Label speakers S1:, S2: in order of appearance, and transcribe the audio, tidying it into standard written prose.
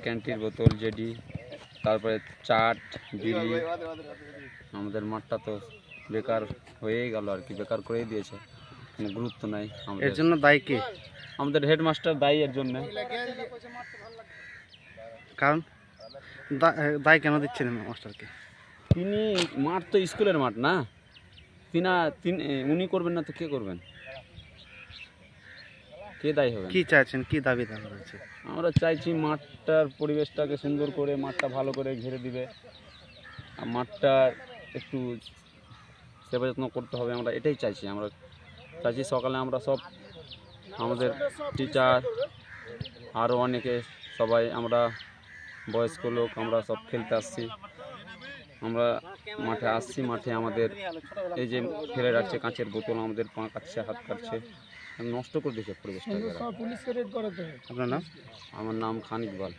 S1: ক্যান্টির বোতল জেডি, তারপরে চাট বিড়ি। আমাদের মাঠটা তো বেকার হয়েই গেল আর কি, বেকার করেই দিয়েছে, কোনো গুরুত্ব নাই।
S2: এর জন্য দায়ী কে?
S1: আমাদের হেডমাস্টার দায়ী এর জন্য।
S2: কারণ দায় কেন দিচ্ছেন মাস্টারকে?
S1: তিনি মাঠ তো স্কুলের মাঠ না, উনি করবেন না তো কে করবেন? কে দায়ী হবেন?
S2: কি চাইছেন, কি দাবি রয়েছে?
S1: আমরা চাইছি মাঠটার পরিবেশটাকে সুন্দর করে, মাঠটা ভালো করে ঘিরে দিবে, আর মাঠটা একটু সেবা যত্ন করতে হবে। আমরা এটাই চাইছি। আমরা চাইছি সকালে আমরা সব আমাদের টিচার আরও অনেকে সবাই আমরা বয়স্ক লোক আমরা সব খেলতে আসছি। আমরা মাঠে আসছি, মাঠে আমাদের এই যে ফেলে রাখছে কাঁচের বোতল, আমাদের পা কাটছে, হাত কাটছে, নষ্ট করে দিয়েছে পরিবেশটা।
S2: আপনার নাম?
S1: আমার নাম খান ইকবাল।